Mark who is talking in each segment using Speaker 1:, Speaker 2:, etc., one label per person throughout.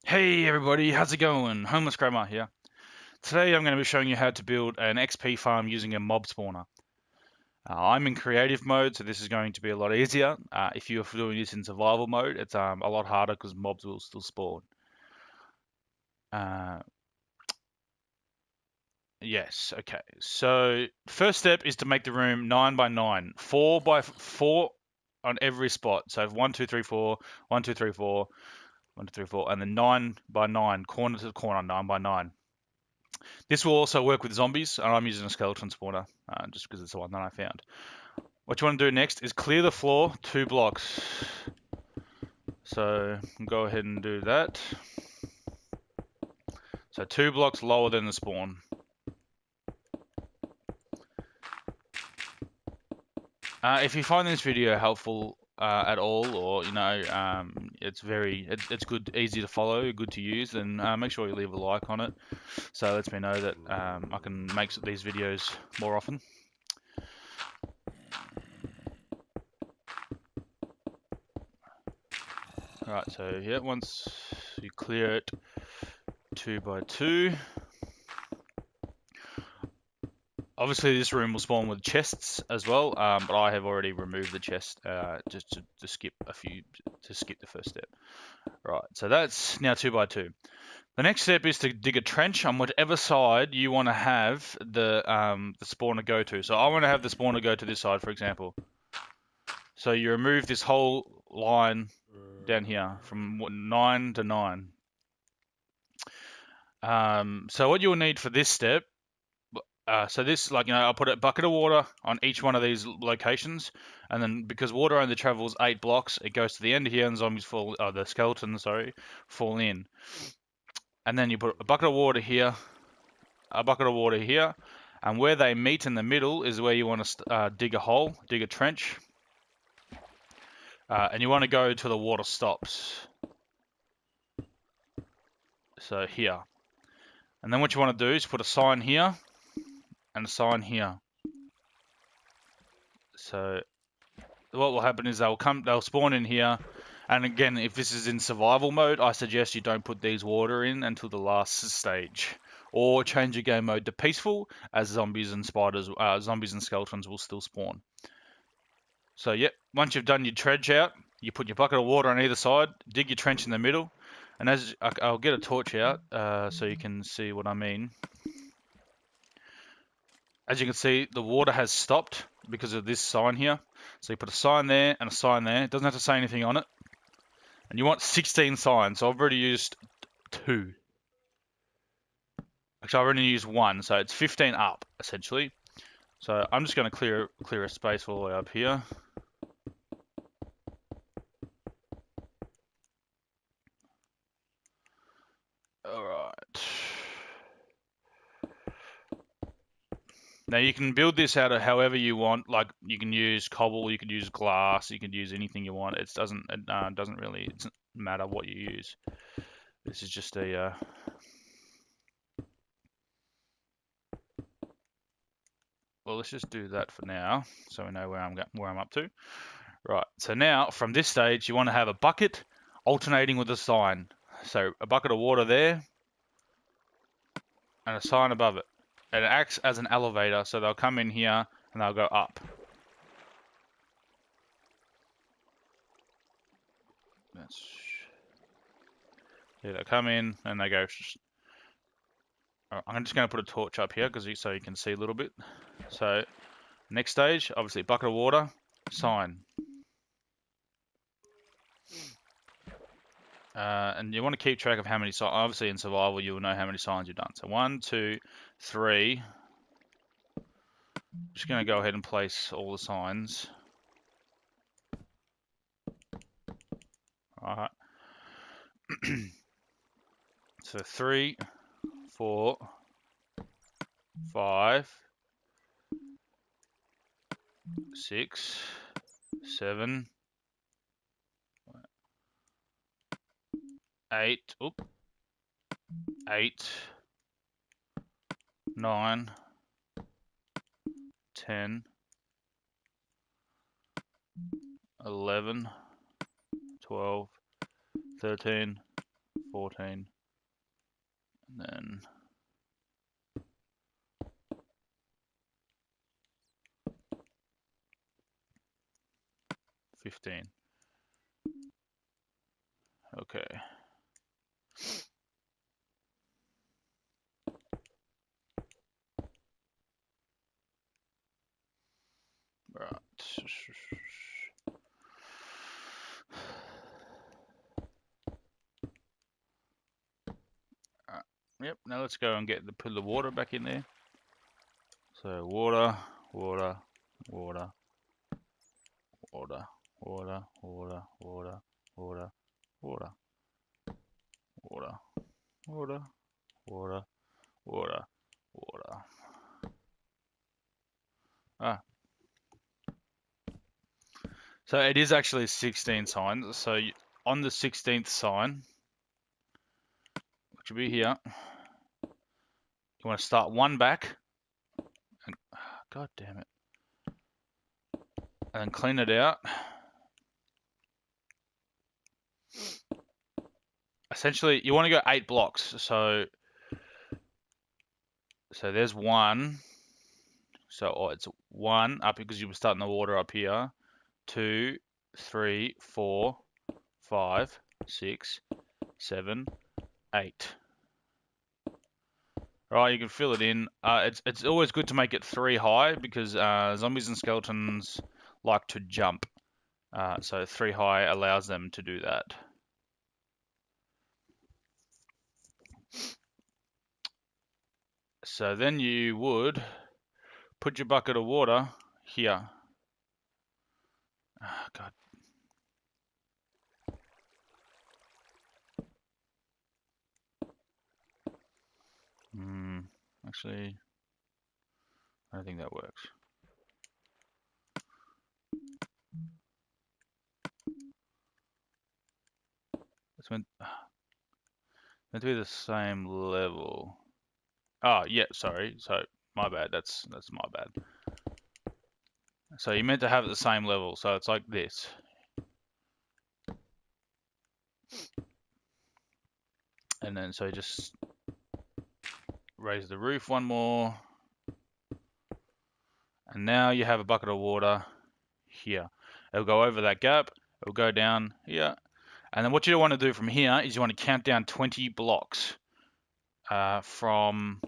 Speaker 1: Hey everybody, how's it going? Homeless Grandma here. Today I'm going to be showing you how to build an XP farm using a mob spawner. I'm in creative mode, so this is going to be a lot easier. If you're doing this in survival mode, it's a lot harder because mobs will still spawn. Uh, yes, okay. So first step is to make the room 9 by 9, 4 by 4 on every spot. So 1, 2, 3, 4, 1, 2, 3, 4, 1, 2, 3, 4, and then 9 by 9, corner to corner, 9 by 9. This will also work with zombies, and I'm using a skeleton spawner just because it's the one that I found. What you want to do next is clear the floor 2 blocks. So go ahead and do that. So 2 blocks lower than the spawn. If you find this video helpful at all, or it's good, easy to follow, good to use, then make sure you leave a like on it. So it lets me know that I can make these videos more often. Alright, so yeah, once you clear it 2 by 2. Obviously, this room will spawn with chests as well, but I have already removed the chest just to skip the first step. Right, so that's now 2 by 2. The next step is to dig a trench on whatever side you want to have the spawner go to. So I want to have the spawner go to this side, for example. So you remove this whole line down here from 9 to 9. So what you'll need for this step. So this, I'll put a bucket of water on each one of these locations, and then because water only travels 8 blocks, it goes to the end here, and the skeletons, fall in. And then you put a bucket of water here, and where they meet in the middle is where you want to dig a hole, dig a trench, and you want to go till the water stops. So here. And then what you want to do is put a sign here and a sign here. So what will happen is they'll spawn in here, and again, if this is in survival mode, I suggest you don't put these water in until the last stage, or change your game mode to peaceful, as zombies and skeletons will still spawn. So yep, once you've done your trench out, you put your bucket of water on either side, dig your trench in the middle, and as I'll get a torch out so you can see what I mean. As you can see, the water has stopped because of this sign here. So you put a sign there and a sign there. It doesn't have to say anything on it. And you want 16 signs. So I've already used 2. Actually, I've already used 1. So it's 15 up, essentially. So I'm just going to clear a space all the way up here. Alright. Now you can build this out of however you want. Like you can use cobble, you can use glass, you can use anything you want. It doesn't really matter what you use. This is just a well, let's just do that for now, so we know where I'm up to. Right. So now from this stage, you want to have a bucket alternating with a sign. So a bucket of water there, and a sign above it. And it acts as an elevator, so they'll come in here and they'll go up. Yeah, they come in and they go. I'm just going to put a torch up here so you can see a little bit. So next stage, obviously bucket of water, sign. And you want to keep track of how many signs. Obviously in survival, you will know how many signs you've done. So 1, 2, 3. Just going to go ahead and place all the signs. Alright. So 3, 4, 5, 6, 7, 8, 8, 9, 10, 11, 12, 13, 14, and then 15. Okay. Right. Yep, now let's go and put the water back in there. So water, water, water, water, water, water, water, water, water, water, water, water, water, water. Ah. So it is actually 16 signs. So on the 16th sign, which will be here, you want to start one back, and God damn it, and then clean it out. Essentially, you want to go 8 blocks. So there's 1. So it's 1 up because you were starting the water up here. 2, 3, 4, 5, 6, 7, 8. Right, you can fill it in. It's always good to make it 3 high because zombies and skeletons like to jump. So 3 high allows them to do that. So then you would put your bucket of water here. Oh, God. Actually, I don't think that works. It's meant to be the same level. Oh, yeah, sorry. So, my bad. That's my bad. So you meant to have it the same level. So it's like this. And then so just raise the roof one more. And now you have a bucket of water here. It'll go over that gap. It'll go down here. And then what you want to do from here is you want to count down 20 blocks from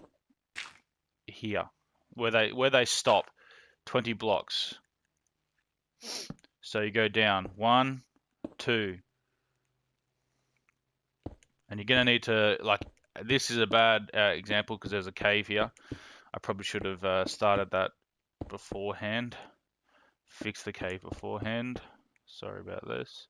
Speaker 1: here, where they stop. 20 blocks. So you go down 1, 2, and you're gonna need to, like, this is a bad example because there's a cave here. I probably should have started that beforehand. Fix the cave beforehand. Sorry about this.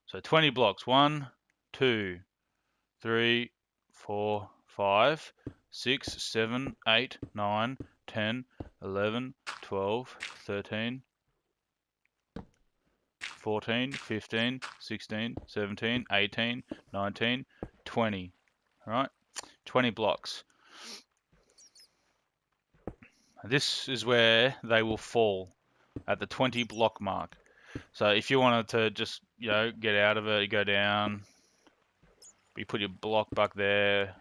Speaker 1: So 20 blocks. 1, 2, 3, 4, 5, 6, 7, 8, 9, 10, 11, 12, 13, 14, 15, 16, 17, 18, 19, 20. All right? 20 blocks. This is where they will fall, at the 20 block mark. So if you wanted to just, get out of it, you go down, you put your block back there.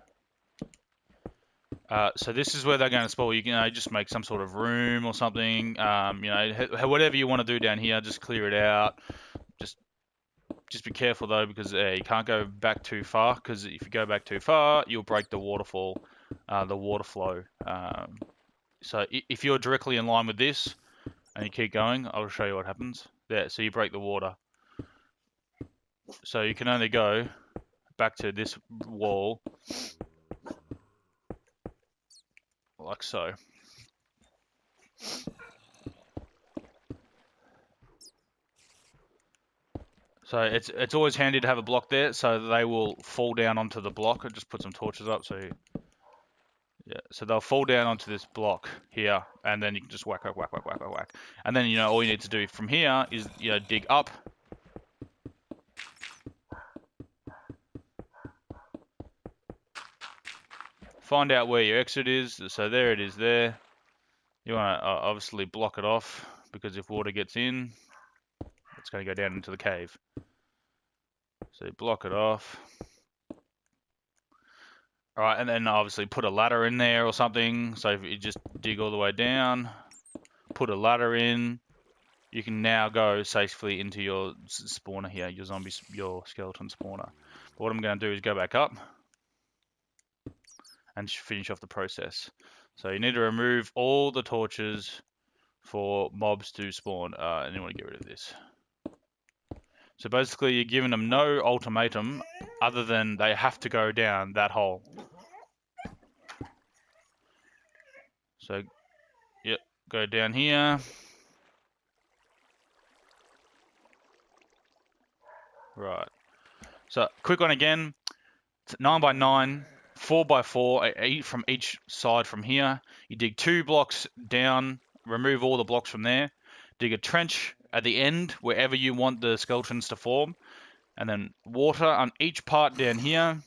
Speaker 1: So this is where they're going to spawn. You can just make some sort of room or something. Whatever you want to do down here, just clear it out. Just be careful though, because you can't go back too far. Because if you go back too far, you'll break the waterfall, the water flow. So if you're directly in line with this and you keep going, I'll show you what happens. There, so you break the water. So you can only go back to this wall like so. So it's always handy to have a block there, so they will fall down onto the block. I just put some torches up so Yeah, so they'll fall down onto this block here, and then you can just whack, whack, whack, whack, whack, whack, whack. And then, all you need to do from here is, dig up. Find out where your exit is. So there it is there. You want to obviously block it off, because if water gets in, it's going to go down into the cave. So you block it off. All right, and then obviously put a ladder in there or something. So if you just dig all the way down, put a ladder in, you can now go safely into your spawner here, your skeleton spawner. But what I'm going to do is go back up and finish off the process. So you need to remove all the torches for mobs to spawn, and you want to get rid of this. So basically you're giving them no ultimatum other than they have to go down that hole. So, yep, go down here. Right. So, quick one again. It's 9x9, 4x4, from each side from here. You dig 2 blocks down, remove all the blocks from there. Dig a trench at the end, wherever you want the skeletons to form. And then water on each part down here.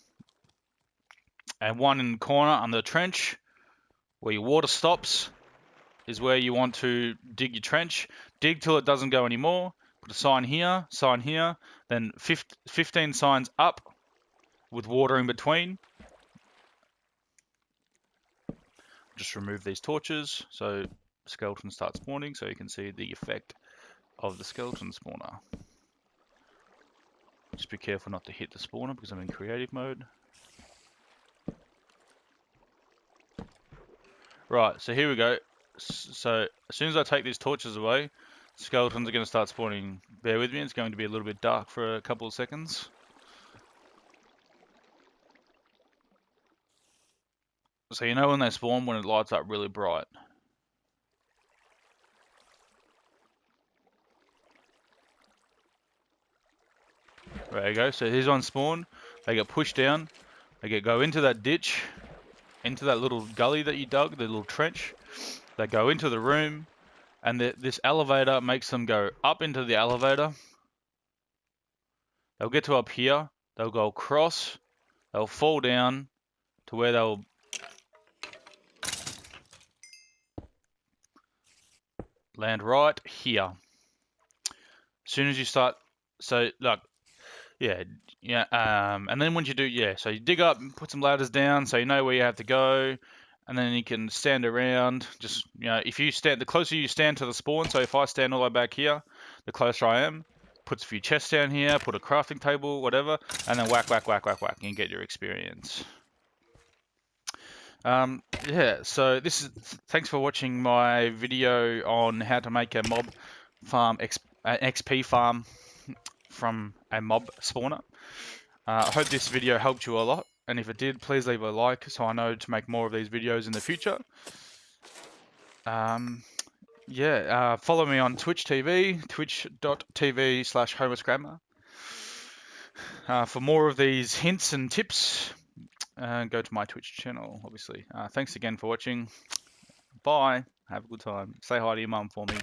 Speaker 1: And one in the corner on the trench. Where your water stops is where you want to dig your trench. Dig till it doesn't go anymore. Put a sign here, then 15 signs up with water in between. Just remove these torches so skeletons start spawning, so you can see the effect of the skeleton spawner. Just be careful not to hit the spawner because I'm in creative mode. Right, so here we go. So as soon as I take these torches away, skeletons are going to start spawning. Bear with me, it's going to be a little bit dark for a couple of seconds. So you know when they spawn, when it lights up really bright. There you go, so here's on spawn. They get pushed down, they go into that ditch, into that little gully that you dug, the little trench. They go into the room, and this elevator makes them go up into the elevator. They'll get to up here, they'll go across, they'll fall down to where they'll land right here. As soon as you start, so look, and then once you do, so you dig up and put some ladders down so you know where you have to go, and then you can stand around. Just, if you stand, the closer you stand to the spawn, so if I stand all the way back here, the closer I am. Puts a few chests down here, put a crafting table, whatever, and then whack, whack, whack, whack, whack, and get your experience. So thanks for watching my video on how to make a mob farm, XP farm from a mob spawner. I hope this video helped you a lot, and if it did, please leave a like so I know to make more of these videos in the future. Follow me on Twitch TV, twitch.tv/HomerScrammer. For more of these hints and tips, go to my Twitch channel, obviously. Thanks again for watching. Bye. Have a good time. Say hi to your mum for me.